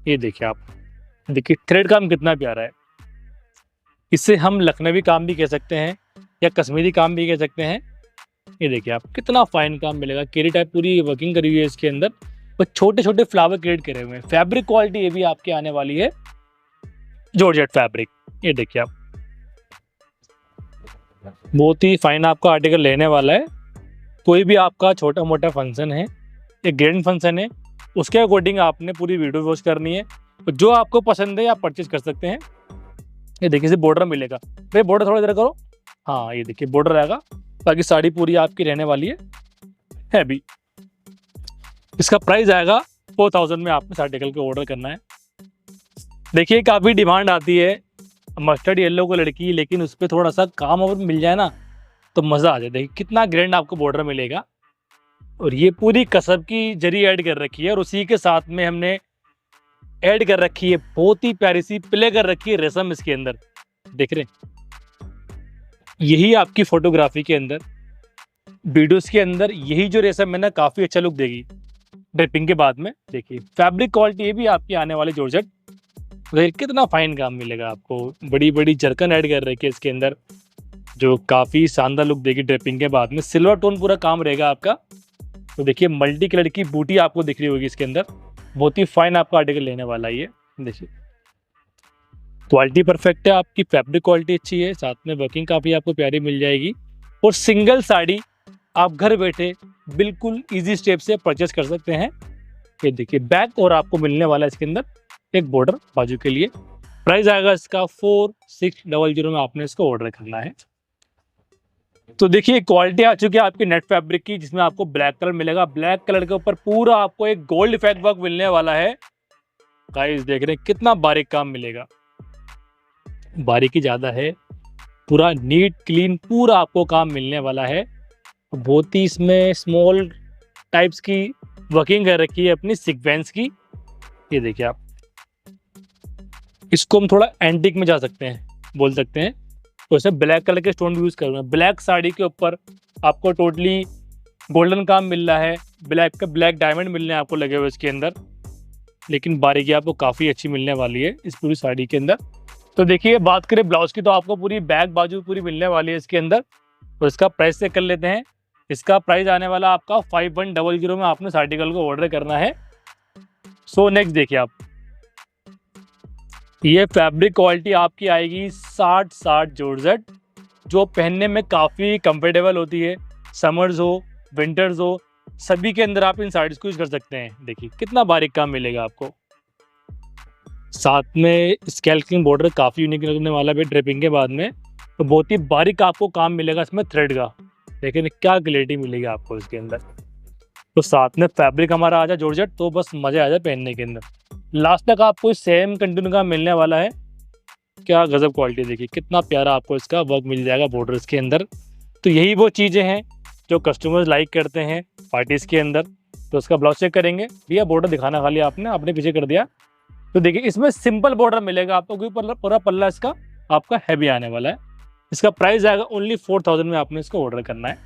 ये देखिए आप, देखिए थ्रेड काम कितना प्यारा है। इससे हम लखनवी काम भी कह सकते हैं या कश्मीरी काम भी कह सकते हैं। ये देखिए आप, कितना फाइन काम मिलेगा, केरी टाइप पूरी वर्किंग करी हुई है इसके अंदर, और छोटे छोटे फ्लावर क्रिएट करे हुए हैं। फैब्रिक क्वालिटी ये भी आपके आने वाली है जॉर्जेट फैब्रिक। ये देखिए आप, बहुत ही फाइन आपका आर्टिकल लेने वाला है। कोई भी आपका छोटा मोटा फंक्शन है, एक ग्रैंड फंक्शन है, उसके अकॉर्डिंग आपने पूरी वीडियो वॉच करनी है, तो जो आपको पसंद है आप परचेज कर सकते हैं। ये देखिए इसे बॉर्डर मिलेगा, भाई बॉर्डर थोड़ा इधर करो, हाँ ये देखिए बॉर्डर आएगा। बाकी साड़ी पूरी आपकी रहने वाली है भी। इसका प्राइस आएगा 4000 में आपने इस आर्टिकल को ऑर्डर करना है। देखिए काफ़ी डिमांड आती है मस्टर्ड येलो को लड़की, लेकिन उस पर थोड़ा सा काम और मिल जाए ना तो मज़ा आ जाए। देखिए कितना ग्रैंड आपको बॉर्डर मिलेगा, और ये पूरी कसब की जरी ऐड कर रखी है, और उसी के साथ में हमने ऐड कर रखी है बहुत ही प्यारी सी प्ले कर रखी है रेशम इसके अंदर, देख रहे हैं। यही आपकी फोटोग्राफी के अंदर, वीडियोस के अंदर यही जो रेशम है ना काफ़ी अच्छा लुक देगी ड्रेपिंग के बाद में। देखिए फैब्रिक क्वालिटी ये भी आपकी आने वाली जॉर्जेट, कितना फाइन काम मिलेगा आपको, बड़ी बड़ी जरकन ऐड कर रखी है इसके अंदर, जो काफ़ी शानदार लुक देगी ड्रेपिंग के बाद में। सिल्वर टोन पूरा काम रहेगा आपका। तो देखिए मल्टी कलर की बूटी आपको दिख रही होगी इसके अंदर, बहुत ही फाइन आपका आर्टिकल लेने वाला है ये। देखिए क्वालिटी परफेक्ट है आपकी, फैब्रिक क्वालिटी अच्छी है, साथ में वर्किंग काफ़ी आपको प्यारी मिल जाएगी, और सिंगल साड़ी आप घर बैठे बिल्कुल इजी स्टेप से परचेस कर सकते हैं। ये देखिए बैक और आपको मिलने वाला है इसके अंदर एक बॉर्डर बाजू के लिए, प्राइस आएगा इसका 4600 में आपने इसको ऑर्डर करना है। तो देखिए क्वालिटी आ चुकी है आपकी नेट फैब्रिक की, जिसमें आपको ब्लैक कलर मिलेगा। ब्लैक कलर के ऊपर पूरा आपको एक गोल्ड इफेक्ट वर्क मिलने वाला है। गाइस देख रहे हैं कितना बारीक काम मिलेगा, बारीकी ज़्यादा है, पूरा नीट क्लीन पूरा आपको काम मिलने वाला है। बहुत ही इसमें स्मॉल टाइप्स की वर्किंग कर रखी है अपनी सीक्वेंस की। ये देखिए आप, इसको हम थोड़ा एंटीक में जा सकते हैं, बोल सकते हैं। तो इसमें ब्लैक कलर के स्टोन यूज़ कर रहे हैं। ब्लैक साड़ी के ऊपर आपको टोटली गोल्डन काम मिल रहा है, ब्लैक का ब्लैक डायमंड मिलने हैं आपको लगे हुए इसके अंदर, लेकिन बारीकी आपको काफ़ी अच्छी मिलने वाली है इस पूरी साड़ी के अंदर। तो देखिए बात करें ब्लाउज की, तो आपको पूरी बैक बाजू पूरी मिलने वाली है इसके अंदर। तो इसका प्राइस चेक कर लेते हैं। इसका प्राइस आने वाला आपका 5100 में आपने इस आर्टिकल को ऑर्डर करना है। सो नेक्स्ट देखिए आप, ये फैब्रिक क्वालिटी आपकी आएगी 60 जॉर्जेट, जो पहनने में काफ़ी कंफर्टेबल होती है। समर्स हो विंटर्स हो, सभी के अंदर आप इन साड़ीज को यूज कर सकते हैं। देखिए कितना बारीक काम मिलेगा आपको, साथ में स्कैल्पिंग बॉर्डर काफ़ी यूनिक लगने वाला है ड्रेपिंग के बाद में। तो बहुत ही बारीक आपको काम मिलेगा इसमें थ्रेड का, लेकिन क्या क्लैरिटी मिलेगी आपको इसके अंदर। तो साथ में फैब्रिक हमारा आ जाए जॉर्जेट, तो बस मज़ा आ जाए पहनने के अंदर। लास्ट तक आपको सेम कंटिन्यू का मिलने वाला है। क्या गजब क्वालिटी, देखिए कितना प्यारा आपको इसका वर्क मिल जाएगा बॉर्डर्स के अंदर। तो यही वो चीज़ें हैं जो कस्टमर्स लाइक करते हैं पार्टीज़ के अंदर। तो उसका ब्लाउज चेक करेंगे। भैया बॉर्डर दिखाना खाली आपने अपने पीछे कर दिया। तो देखिए इसमें सिंपल बॉर्डर मिलेगा आपको, क्योंकि पूरा पल्ला इसका आपका हैवी आने वाला है। इसका प्राइस आएगा ओनली 4000 में आपने इसको ऑर्डर करना है।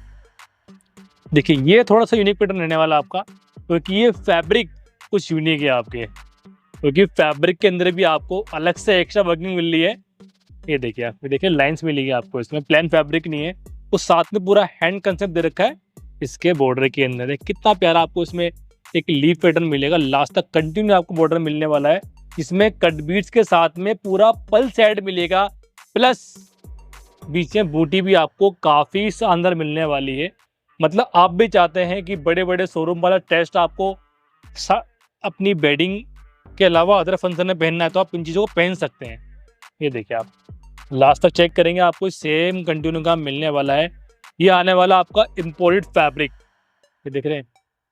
देखिए ये थोड़ा सा यूनिक पैटर्न रहने वाला आपका, क्योंकि ये फैब्रिक कुछ यूनिक है आपके, क्योंकि फैब्रिक के अंदर भी आपको अलग से एक्स्ट्रा वर्किंग मिल रही है। ये देखिए आप, देखिए लाइंस मिलेगी आपको, इसमें प्लेन फैब्रिक नहीं है। तो साथ में पूरा हैंड कंसेप्ट दे रखा है इसके बॉर्डर के अंदर। कितना प्यारा आपको इसमें एक लीफ पैटर्न मिलेगा, लास्ट तक कंटिन्यू आपको बॉर्डर मिलने वाला है। इसमें कट बीट्स के साथ में पूरा पल सेट मिलेगा, प्लस बीच में बूटी भी आपको काफ़ी शानदार मिलने वाली है। मतलब आप भी चाहते हैं कि बड़े बड़े शोरूम वाला टेस्ट आपको अपनी बेडिंग के अलावा अदर फंक्शन में पहनना है, तो आप इन चीज़ों को पहन सकते हैं। ये देखिए आप लास्ट तक चेक करेंगे, आपको सेम कंटिन्यू का मिलने वाला है। ये आने वाला आपका इम्पोर्टेड फैब्रिक, ये देख रहे हैं।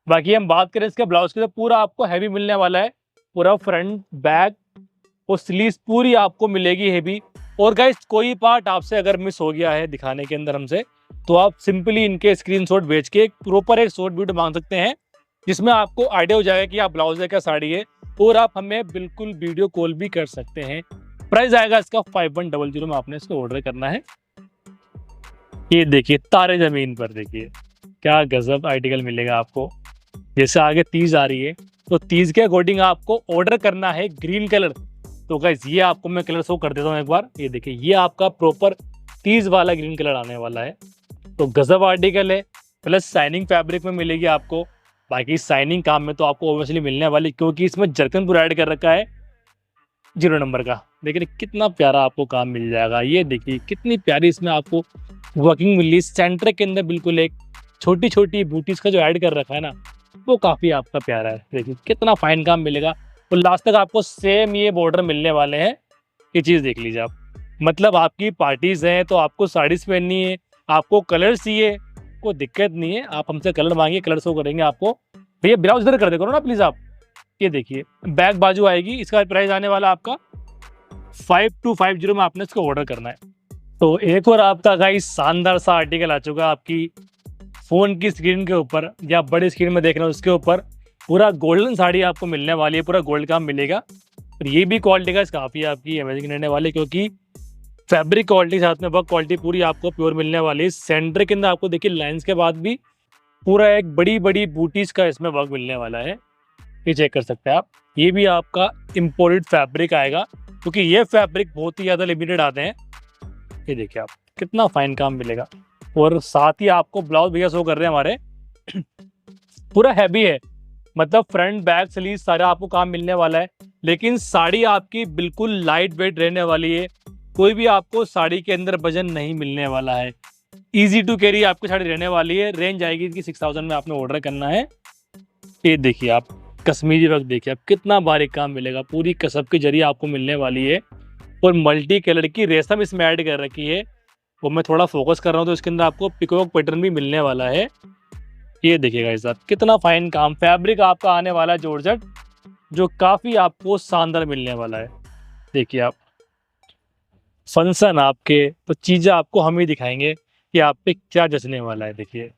बाकी हम बात करें इसके ब्लाउज की, तो पूरा आपको हैवी मिलने वाला है। पूरा फ्रंट बैक और स्लीव्स पूरी आपको मिलेगी हैवी। और गाइस कोई पार्ट आपसे अगर मिस हो गया है दिखाने के अंदर हमसे, तो आप सिंपली इनके स्क्रीनशॉट भेज के एक प्रॉपर एक शॉर्ट वीडियो मांग सकते हैं, जिसमें आपको आइडिया हो जाएगा कि आप ब्लाउज है क्या साड़ी है, और आप हमें बिल्कुल वीडियो कॉल भी कर सकते हैं। प्राइस आएगा इसका 5100 में आपने इसको ऑर्डर करना है। ये देखिए तारे जमीन पर, देखिए क्या गजब आर्टिकल मिलेगा आपको। जैसे आगे तीज आ रही है, तो तीज के अकॉर्डिंग आपको ऑर्डर करना है ग्रीन कलर। तो गाइस ये आपको मैं कलर शो कर देता हूँ एक बार। ये देखिए ये आपका प्रॉपर तीज वाला ग्रीन कलर आने वाला है। तो गजब आर्टिकल है, प्लस शाइनिंग फैब्रिक में मिलेगी आपको। बाकी शाइनिंग काम में तो आपको ऑब्वियसली मिलने वाली, क्योंकि इसमें जरकन पूरा ऐड कर रखा है 0 नंबर का। लेकिन कितना प्यारा आपको काम मिल जाएगा। ये देखिए कितनी प्यारी इसमें आपको वर्किंग मिली। सेंटर के अंदर बिल्कुल एक छोटी छोटी बूटीज का जो ऐड कर रखा है ना, वो काफ़ी आपका प्यारा है। देखिए कितना फाइन काम मिलेगा। और लास्ट तक आपको सेम ये बॉर्डर मिलने वाले हैं। ये चीज़ देख लीजिए आप, मतलब आपकी पार्टीज हैं तो आपको साड़ीज पहननी है, आपको कलर चाहिए, कोई दिक्कत नहीं है, आप हमसे कलर मांगिए, कलर शो करेंगे आपको। भैया ब्लाउज इधर कर दे करो ना प्लीज़ आप। ये देखिए बैक बाजू आएगी, इसका प्राइस आने वाला आपका 5250 में आपने इसको ऑर्डर करना है। तो एक और आपका गाइस शानदार सा आर्टिकल आ चुका है आपकी फ़ोन की स्क्रीन के ऊपर, या बड़ी स्क्रीन में देख रहे हो उसके ऊपर पूरा गोल्डन साड़ी आपको मिलने वाली है, पूरा गोल्ड काम मिलेगा। और ये भी क्वालिटी का काफ़ी आपकी अमेजिंग रहने वाली, क्योंकि फैब्रिक क्वालिटी साथ में वर्क क्वालिटी पूरी आपको प्योर मिलने वाली है। सेंटर के अंदर आपको देखिए लाइंस के बाद भी पूरा एक बड़ी बड़ी बूटीज का इसमें वर्क मिलने वाला है। ये चेक कर सकते हैं आप। ये भी आपका इम्पोर्टेड फैब्रिक आएगा, क्योंकि ये फैब्रिक बहुत ही ज़्यादा लिमिटेड आते हैं। ये देखिए आप कितना फाइन काम मिलेगा। और साथ ही आपको ब्लाउज भैया शो कर रहे हैं हमारे पूरा हैवी है, मतलब फ्रंट बैक स्लीव सारा आपको काम मिलने वाला है। लेकिन साड़ी आपकी बिल्कुल लाइट वेट रहने वाली है, कोई भी आपको साड़ी के अंदर वजन नहीं मिलने वाला है। इजी टू कैरी आपकी साड़ी रहने वाली है। रेंज आएगी इसकी 6000 में आपने ऑर्डर करना है। ये देखिए आप कश्मीरी वर्क देखिए आप, कितना बारीक काम मिलेगा, पूरी कसब के जरिए आपको मिलने वाली है। और मल्टी कलर की रेशम इसमें ऐड कर रखी है। वो मैं थोड़ा फोकस कर रहा हूँ तो इसके अंदर आपको पिकॉक पैटर्न भी मिलने वाला है। ये देखिएगा इस साथ कितना फाइन काम, फैब्रिक आपका आने वाला है जॉर्जेट, जो काफी आपको शानदार मिलने वाला है। देखिए आप फंक्शन आपके तो चीजें आपको हम ही दिखाएंगे कि आप पे क्या जचने वाला है। देखिए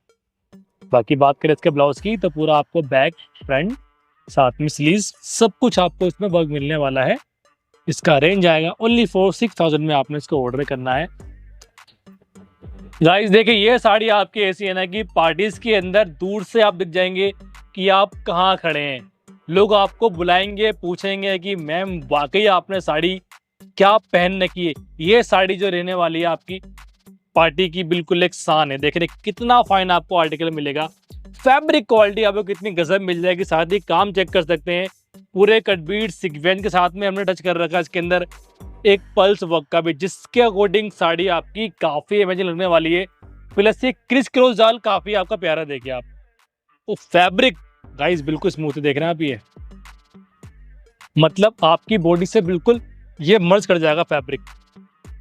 बाकी बात करें इसके ब्लाउज की तो पूरा आपको बैक फ्रंट साथ में स्लीव्स सब कुछ आपको इसमें वर्क मिलने वाला है। इसका रेंज आएगा ओनली 4-6,000 में आपने इसको ऑर्डर करना है। गाइस देखिए ये साड़ी आपकी ऐसी है ना कि पार्टीज के अंदर दूर से आप दिख जाएंगे कि आप कहाँ खड़े हैं। लोग आपको बुलाएंगे, पूछेंगे कि मैम वाकई आपने साड़ी क्या पहन रखी है। ये साड़ी जो रहने वाली है आपकी पार्टी की बिल्कुल एक शान है। देख रहे कितना फाइन आपको आर्टिकल मिलेगा, फैब्रिक क्वालिटी आपको कितनी गजब मिल जाएगी। साथ ही काम चेक कर सकते हैं, पूरे कट बीट सीक्वेंस के साथ में हमने टच कर रखा है इसके अंदर एक पल्स वर्क का भी, जिसके अकॉर्डिंग साड़ी आपकी काफी अमेजिंग लगने वाली है। प्लस ये क्रिस क्रॉस जाल काफी आपका प्यारा देखिए आप। वो फैब्रिक गाइस बिल्कुल स्मूथ है, देख रहे हैं आप ये, मतलब आपकी बॉडी से बिल्कुल ये मर्ज कर जाएगा फैब्रिक।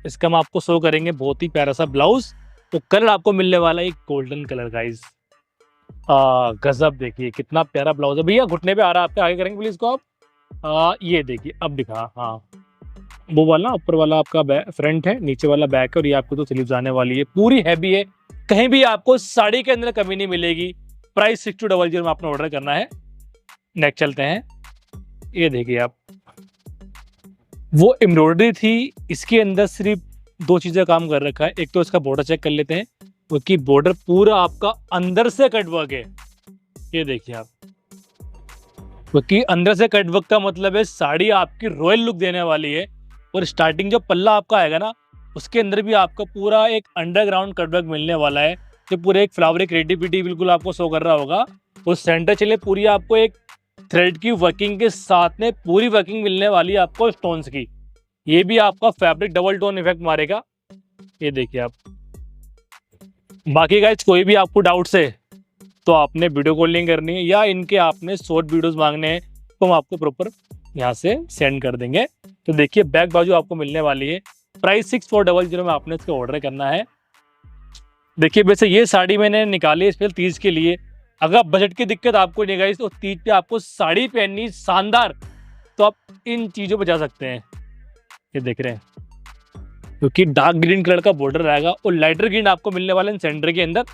इसका हम आपको शो करेंगे बहुत ही प्यारा सा ब्लाउज। तो कलर आपको मिलने वाला है एक गोल्डन कलर गाइस। गजब देखिए कितना प्यारा ब्लाउज है भैया। घुटने पे आ रहा है आपके, आगे करेंगे प्लीज को आप। ये देखिए अब दिखा, हाँ वो वाला ऊपर वाला आपका फ्रंट है, नीचे वाला बैक है और ये आपको तो स्लीव्स आने वाली है। पूरी हैवी है, कहीं भी आपको साड़ी के अंदर कमी नहीं मिलेगी। प्राइस 6200 में आपने ऑर्डर करना है। नेक्स्ट चलते हैं, ये देखिए आप वो एम्ब्रॉयडरी थी, इसके अंदर सिर्फ दो चीजें काम कर रखा है। एक तो इसका बॉर्डर चेक कर लेते हैं, क्योंकि बॉर्डर पूरा आपका अंदर से कट वर्क है। ये देखिए आप, क्योंकि अंदर से कट वर्क का मतलब है साड़ी आपकी रॉयल लुक देने वाली है। और स्टार्टिंग जो पल्ला आपका आएगा ना उसके अंदर भी आपको पूरा एक अंडरग्राउंड कट वर्क मिलने वाला है, जो पूरे एक फ्लावरी क्रिएटिविटी बिल्कुल आपको शो कर रहा होगा। और सेंटर चले पूरी आपको एक थ्रेड की वर्किंग के साथ में पूरी वर्किंग मिलने वाली है आपको स्टोन्स की। ये भी आपका फैब्रिक डबल टोन इफेक्ट मारेगा। ये देखिए आप, बाकी गाइस कोई भी आपको डाउट्स है तो आपने वीडियो कॉलिंग करनी है या इनके आपने शॉर्ट वीडियोस मांगने हैं तो हम आपको प्रॉपर यहाँ से सेंड कर देंगे। तो देखिए बैक बाजू आपको मिलने वाली है। प्राइस 6400 में आपने इसको ऑर्डर करना है। देखिए वैसे ये साड़ी मैंने निकाली है स्पेशल तीज के लिए। अगर बजट की दिक्कत आपको नहीं गाइस तो तीज पे आपको साड़ी पहननी शानदार, तो आप इन चीज़ों पर जा सकते हैं। ये देख रहे हैं, क्योंकि डार्क ग्रीन कलर का बॉर्डर रहेगा और लाइटर ग्रीन आपको मिलने वाला है सेंटर के अंदर।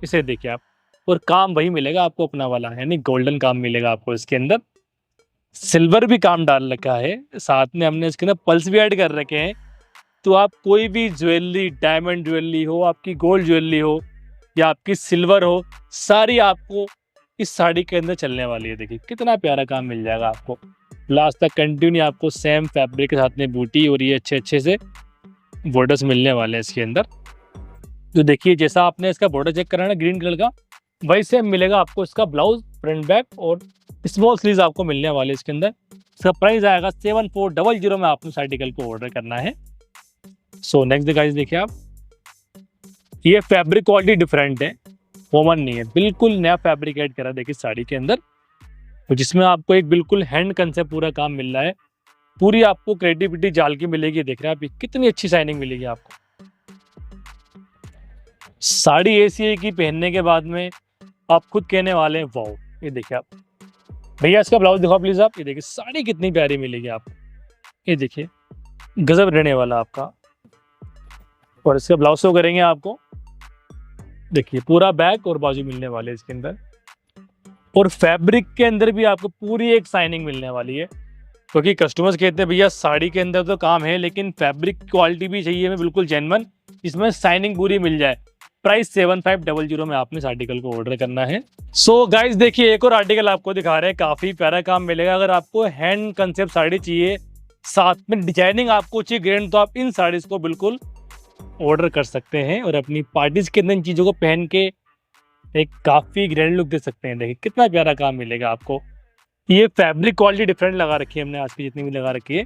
इसे देखिए आप, और काम वही मिलेगा आपको अपना वाला, यानी गोल्डन काम मिलेगा आपको इसके अंदर। सिल्वर भी काम डाल रखा है, साथ में हमने इसके अंदर पल्स भी ऐड कर रखे हैं। तो आप कोई भी ज्वेलरी, डायमंड ज्वेलरी हो, आपकी गोल्ड ज्वेलरी हो या आपकी सिल्वर हो, सारी आपको इस साड़ी के अंदर चलने वाली है। देखिए कितना प्यारा काम मिल जाएगा आपको। लास्ट तक कंटिन्यू आपको सेम फैब्रिक के साथ में बूटी और ये अच्छे से बॉर्डर्स मिलने वाले हैं इसके अंदर। तो देखिए जैसा आपने इसका बॉर्डर चेक करा ना ग्रीन कलर का, वही सेम मिलेगा आपको इसका ब्लाउज, फ्रंट बैक और स्मॉल स्लीव्स आपको मिलने वाले इसके अंदर। इसका प्राइस आएगा 7400 में आपने इस आर्टिकल को ऑर्डर करना है। सो नेक्स्ट गाइस देखिए आप, ये फैब्रिक क्वालिटी डिफरेंट है, कॉमन नहीं है, बिल्कुल नया फैब्रिक ऐड करा देखिए साड़ी के अंदर, तो जिसमें आपको एक बिल्कुल हैंड कंसेप्ट पूरा काम मिल रहा है। पूरी आपको क्रिएटिविटी जाल की मिलेगी। देख रहे हैं आप कितनी अच्छी शाइनिंग मिलेगी आपको। साड़ी ऐसी है कि पहनने के बाद में आप खुद कहने वाले हैं वाओ। ये देखिए आप भैया, इसका ब्लाउज दिखाओ प्लीज आप। ये देखिए साड़ी कितनी प्यारी मिलेगी आपको। ये देखिए गजब रहने वाला आपका। और इसका ब्लाउज शो करेंगे आपको, देखिए पूरा बैक और बाजू मिलने वाले इसके अंदर। और फैब्रिक के अंदर भी आपको पूरी एक शाइनिंग मिलने वाली है, क्योंकि कस्टमर्स कहते हैं भैया साड़ी के अंदर तो काम है लेकिन फैब्रिक क्वालिटी भी चाहिए हमें बिल्कुल जेन्युइन, इसमें शाइनिंग पूरी मिल जाए। प्राइस 7500 में आपने इस आर्टिकल को ऑर्डर करना है। सो गाइस देखिए एक और आर्टिकल आपको दिखा रहे हैं, काफी प्यारा काम मिलेगा। अगर आपको हैंड कंसेप्ट साड़ी चाहिए, साथ में डिजाइनिंग आपको चाहिए ग्रैंड, तो आप इन साड़ीज को बिल्कुल ऑर्डर कर सकते हैं और अपनी पार्टीज के अंदर इन चीज़ों को पहन के एक काफ़ी ग्रैंड लुक दे सकते हैं। देखिए कितना प्यारा काम मिलेगा आपको। ये फैब्रिक क्वालिटी डिफरेंट लगा रखी है हमने आज की जितनी भी लगा रखी है।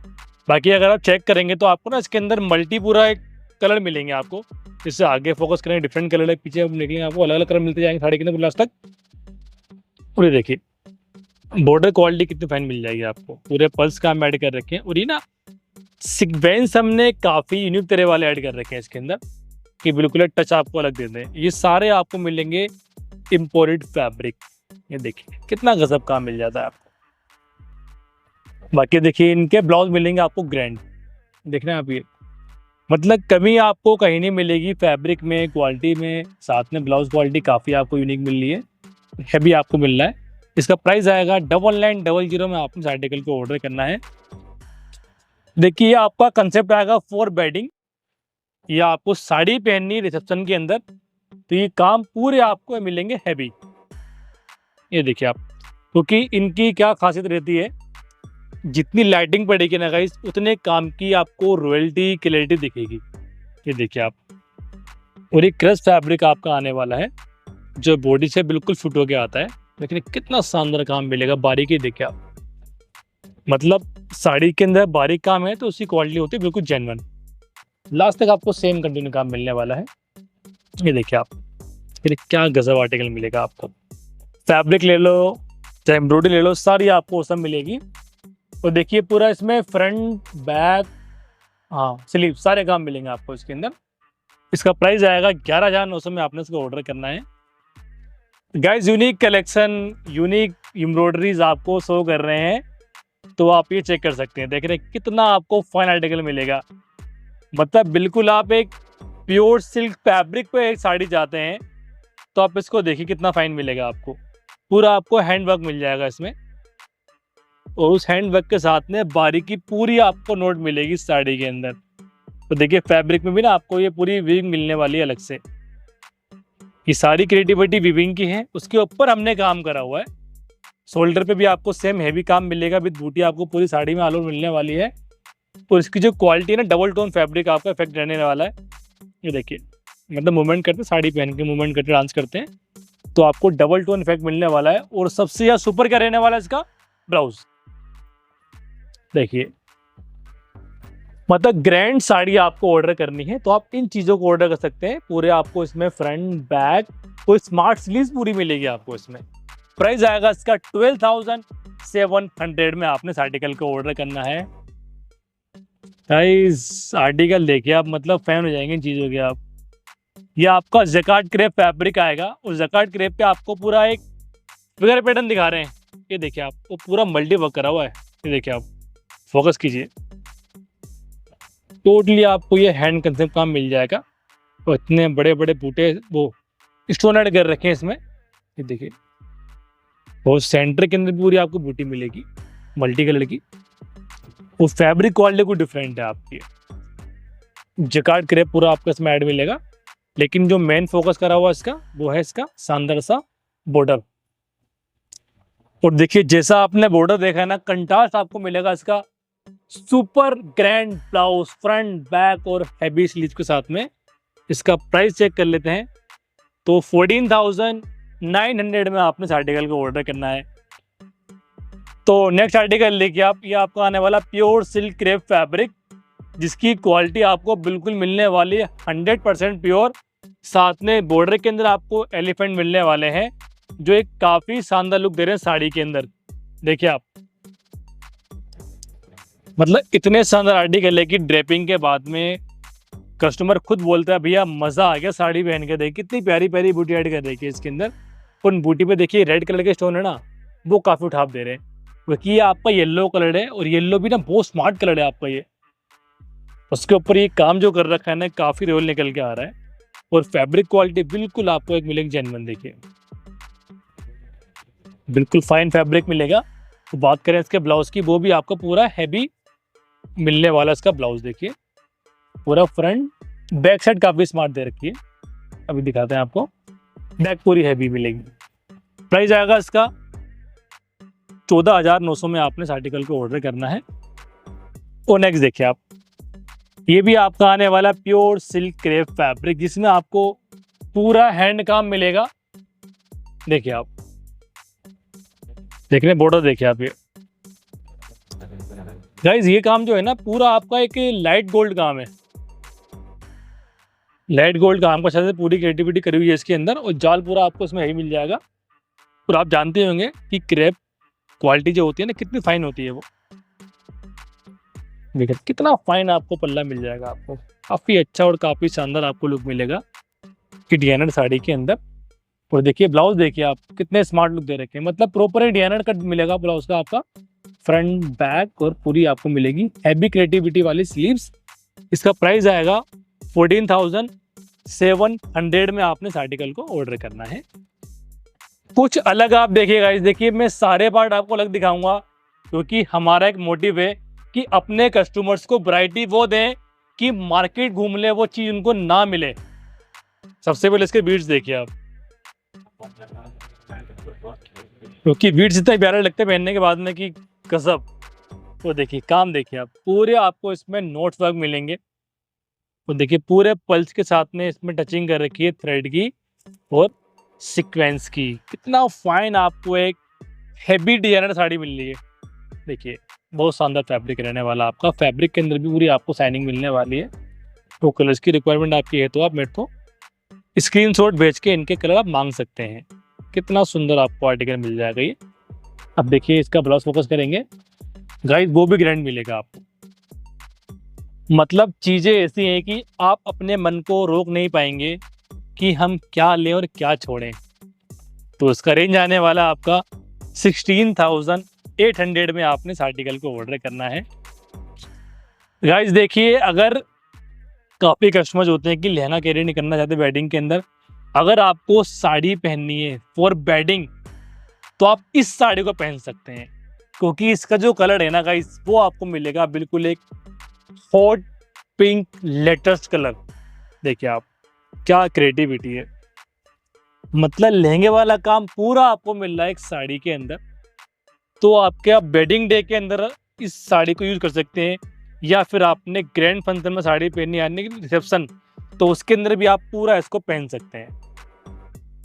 बाकी अगर आप चेक करेंगे तो आपको ना इसके अंदर मल्टी पूरा एक कलर मिलेंगे आपको। इससे आगे फोकस करेंगे डिफरेंट कलर है, पीछे निकलेंगे आपको अलग अलग कलर मिलते जाएंगे साड़ी के अंदर लास्ट तक। और ये देखिए बॉर्डर क्वालिटी कितनी फाइन मिल जाएगी आपको, पूरे पल्स काम ऐड कर रखे हैं। और ये ना सीक्वेंस हमने काफ़ी यूनिक तरह वाले ऐड कर रखे हैं इसके अंदर, कि बिल्कुल टच आपको अलग दे दें। ये सारे आपको मिलेंगे इम्पोर्टेड फैब्रिक। ये देखिए कितना गजब काम मिल जाता है आपको। बाकी देखिए इनके ब्लाउज मिलेंगे आपको ग्रैंड, देख रहे हैं आप ये, मतलब कमी आपको कहीं नहीं मिलेगी फैब्रिक में, क्वालिटी में। साथ में ब्लाउज क्वालिटी काफ़ी आपको यूनिक मिल रही है, हैवी आपको मिल रहा है। इसका प्राइस आएगा 9900 में आपको इस आर्टिकल को ऑर्डर करना है। देखिए ये आपका कंसेप्ट आएगा फॉर बेडिंग, ये आपको साड़ी पहननी रिसेप्शन के अंदर, तो ये काम पूरे आपको मिलेंगे हैवी। ये देखिए आप, क्योंकि इनकी क्या खासियत रहती है, जितनी लाइटिंग पड़ेगी ना गाइस उतने काम की आपको रॉयल्टी क्लैरिटी दिखेगी। ये देखिए आप, और ये क्रश फैब्रिक आपका आने वाला है जो बॉडी से बिल्कुल फिट होके आता है। लेकिन कितना शानदार काम मिलेगा, बारीकी देखिए आप, मतलब साड़ी के अंदर बारीक काम है तो उसकी क्वालिटी होती है बिल्कुल जेन्युइन। लास्ट तक आपको सेम कंटिन्यू काम मिलने वाला है। ये देखिए आप, फिर क्या गजब आर्टिकल मिलेगा आपको। फैब्रिक ले लो चाहे एम्ब्रॉयडरी ले लो, सारी आपको सब मिलेगी। और देखिए पूरा इसमें फ्रंट बैक, हाँ स्लीव, सारे काम मिलेंगे आपको इसके अंदर। इसका प्राइस आएगा 11,900 में आपने इसको ऑर्डर करना है। Guys unique collection, unique embroideries आपको शो कर रहे हैं, तो आप ये चेक कर सकते हैं। देख रहे हैं कितना आपको फाइन आर्टिकल मिलेगा, मतलब बिल्कुल आप एक प्योर सिल्क फैब्रिक पे एक साड़ी चाहते हैं तो आप इसको देखिए कितना फाइन मिलेगा आपको। पूरा आपको हैंड वर्क मिल जाएगा इसमें, और उस हैंड वर्क के साथ में बारीकी पूरी आपको नोट मिलेगी इस साड़ी के अंदर। तो देखिए फैब्रिक में भी ना आपको ये पूरी वीविंग मिलने वाली है अलग से। ये सारी क्रिएटिविटी वीविंग की है, उसके ऊपर हमने काम करा हुआ है। शोल्डर पे भी आपको सेम हैवी काम मिलेगा, विद बूटी आपको पूरी साड़ी में ऑल ओवर मिलने वाली है। और इसकी जो क्वालिटी है ना, डबल टोन फैब्रिक आपका इफेक्ट रहने वाला है। ये देखिए, मतलब मूवमेंट करते हैं, साड़ी पहन के मूवमेंट करके डांस करते हैं तो आपको डबल टोन इफेक्ट मिलने वाला है। और सबसे ज़्यादा सुपर क्या रहने वाला है इसका ब्लाउज। देखिए मतलब ग्रैंड साड़ी आपको ऑर्डर करनी है तो आप इन चीज़ों को ऑर्डर कर सकते हैं। पूरे आपको इसमें फ्रंट बैक कोई स्मार्ट स्लीव्स पूरी मिलेगी आपको इसमें। प्राइस आएगा इसका 12,700 में आपने इस आर्टिकल को ऑर्डर करना है। गाइस आर्टिकल देखिए आप, मतलब फैन हो जाएंगे इन चीज़ों के आप। ये आपका जैकार्ड क्रेप फैब्रिक आएगा, और जैकार्ड क्रेप पे आपको पूरा एक फिगर पैटर्न दिखा रहे हैं। ये देखिए आप, वो पूरा मल्टी वर्क करा हुआ है। ये देखिए आप, फोकस कीजिए, टोटली आपको ये हैंड कंसेप्ट काम मिल जाएगा। और इतने बड़े बड़े बूटे वो स्टोन ऐड कर रखे हैं इसमें। ये देखिए, और सेंटर के अंदर पूरी आपको बूटी मिलेगी मल्टी कलर की। वो फैब्रिक क्वालिटी को डिफरेंट है आपकी। जैकार्ड क्रेप पूरा आपको इसमें ऐड मिलेगा, लेकिन जो मेन फोकस करा हुआ इसका वो है इसका शानदार सा बॉर्डर। और देखिए जैसा आपने बॉर्डर देखा है ना, कंट्रास्ट आपको मिलेगा इसका super grand blouse, front back और हैवी स्लीव के साथ में। इसका प्राइस चेक कर लेते हैं तो 14,900 में आपने इस आर्टिकल को ऑर्डर करना है। तो नेक्स्ट आर्टिकल देखिए आप, ये आपका आने वाला प्योर सिल्क क्रेप फैब्रिक, जिसकी क्वालिटी आपको बिल्कुल मिलने वाली है 100% प्योर। साथ में बॉर्डर के अंदर आपको एलिफेंट मिलने वाले हैं, जो एक काफ़ी शानदार लुक दे रहे हैं साड़ी के अंदर। देखिए आप, मतलब इतने शानदार आर्टिकल है कि ड्रेपिंग के बाद में कस्टमर खुद बोलता है भैया मज़ा आ गया साड़ी पहन के। देखिए कितनी प्यारी प्यारी बूटी ऐड कर देखिए इसके अंदर। उन बूटी पे देखिए रेड कलर के स्टोन है ना, वो काफ़ी उठाव दे रहे हैं, क्योंकि ये आपका येलो कलर है, और येलो भी ना बहुत स्मार्ट कलर है आपका ये। उसके ऊपर ये काम जो कर रखा है ना, काफ़ी रोल निकल के आ रहा है। और फैब्रिक क्वालिटी बिल्कुल आपको एक मिलेगी जेन्युइन। देखिए बिल्कुल फाइन फैब्रिक मिलेगा। तो बात करें इसके ब्लाउज की, वो भी आपको पूरा हैवी मिलने वाला इसका ब्लाउज। देखिए पूरा फ्रंट बैक साइड काफ़ी स्मार्ट दे रखी है। अभी दिखाते हैं आपको, बैक पूरी हैवी मिलेगी। प्राइस आएगा इसका 14,900 में आपने इस आर्टिकल को ऑर्डर करना है। और नेक्स्ट देखिए आप, ये भी आपका आने वाला प्योर सिल्क क्रेप फैब्रिक, जिसमें आपको पूरा हैंड काम मिलेगा। देखिए आप, देख रहे हैं बॉर्डर, देखिए आप। ये गाइस ये काम जो है ना, पूरा आपका एक लाइट गोल्ड काम है। लाइट गोल्ड काम का साथ पूरी क्रिएटिविटी करी हुई है इसके अंदर, और जाल पूरा आपको इसमें यही मिल जाएगा। और आप जानते होंगे कि क्रेप क्वालिटी जो होती है ना, कितनी फाइन होती है वो। देखिए कितना फाइन आपको पल्ला मिल जाएगा, आपको काफी अच्छा और काफी शानदार आपको लुक मिलेगा कि डिजाइनर साड़ी के अंदर। और देखिए ब्लाउज देखिए आप कितने स्मार्ट लुक दे रखे हैं, मतलब प्रॉपर डिजाइनर कट मिलेगा ब्लाउज का आपका, फ्रंट बैक और पूरी आपको मिलेगी हैवी क्रिएटिविटी वाली स्लीव्स। इसका प्राइस आएगा 14,700 में आपने इस आर्टिकल को ऑर्डर करना है। कुछ अलग आप देखिएगा, इस देखिए मैं सारे पार्ट आपको अलग दिखाऊंगा क्योंकि हमारा एक मोटिव है कि अपने कस्टमर्स को वैरायटी वो दें कि मार्केट घूम ले वो चीज उनको ना मिले। सबसे पहले इसके बीट्स देखिए आप, क्योंकि बीट्स इतने प्यारे लगते हैं पहनने के बाद में कि गजब। तो देखिए काम देखिए आप, पूरे आपको इसमें नोट्स वर्क मिलेंगे। तो देखिए पूरे पल्स के साथ में इसमें टचिंग कर रखी है थ्रेड की और सीक्वेंस की। कितना फाइन आपको एक हैवी डिजाइनर साड़ी मिल रही है। देखिए बहुत शानदार फैब्रिक रहने वाला आपका, फैब्रिक के अंदर भी पूरी आपको शाइनिंग मिलने वाली है। तो कलर्स की रिक्वायरमेंट आपकी है तो आप मेरे को स्क्रीनशॉट भेज के इनके कलर आप मांग सकते हैं। कितना सुंदर आपको आर्टिकल मिल जाएगा ये। अब देखिए इसका ब्लाउज फोकस करेंगे गाइस, वो भी ग्रैंड मिलेगा आपको। मतलब चीजें ऐसी हैं कि आप अपने मन को रोक नहीं पाएंगे कि हम क्या लें और क्या छोड़ें। तो इसका रेंज आने वाला आपका 16,800 में आपने इस आर्टिकल को ऑर्डर करना है। गाइस देखिए, अगर काफ़ी कस्टमर्स होते हैं कि लहंगा कैरी नहीं करना चाहते वेडिंग के अंदर, अगर आपको साड़ी पहननी है फॉर वेडिंग तो आप इस साड़ी को पहन सकते हैं क्योंकि इसका जो कलर है ना गाइस वो आपको मिलेगा बिल्कुल एक हॉट पिंक लेटेस्ट कलर। देखिए आप क्या क्रिएटिविटी है, मतलब लहंगे वाला काम पूरा आपको मिल रहा है एक साड़ी के अंदर। तो आपके आप वेडिंग डे के अंदर इस साड़ी को यूज कर सकते हैं, या फिर आपने ग्रैंड फंक्शन में साड़ी पहननी यानी कि रिसेप्शन, तो उसके अंदर भी आप पूरा इसको पहन सकते हैं।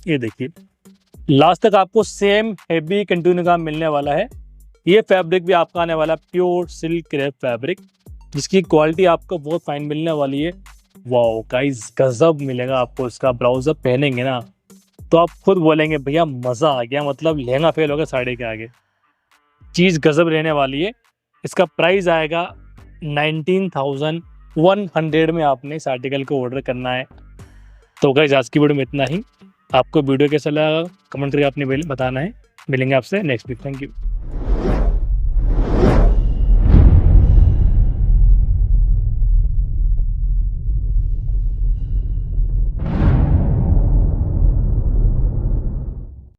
ये देखिए लास्ट तक आपको सेम हैवी कंटिन्यू काम मिलने वाला है। ये फैब्रिक भी आपका आने वाला प्योर सिल्क क्रेप फैब्रिक, जिसकी क्वालिटी आपको बहुत फाइन मिलने वाली है। वाओ गाइस गजब मिलेगा आपको। इसका ब्लाउज अब पहनेंगे ना तो आप खुद बोलेंगे भैया मज़ा आ गया, मतलब लहंगा फेल होगा साड़ी के आगे। चीज़ गजब रहने वाली है। इसका प्राइस आएगा 19,100 में आपने इस आर्टिकल को ऑर्डर करना है। तो गाइस आज की वीडियो में इतना ही। आपको वीडियो कैसा लगा कमेंट करके आपने बताना है। मिलेंगे आपसे नेक्स्ट वीक। Thank you.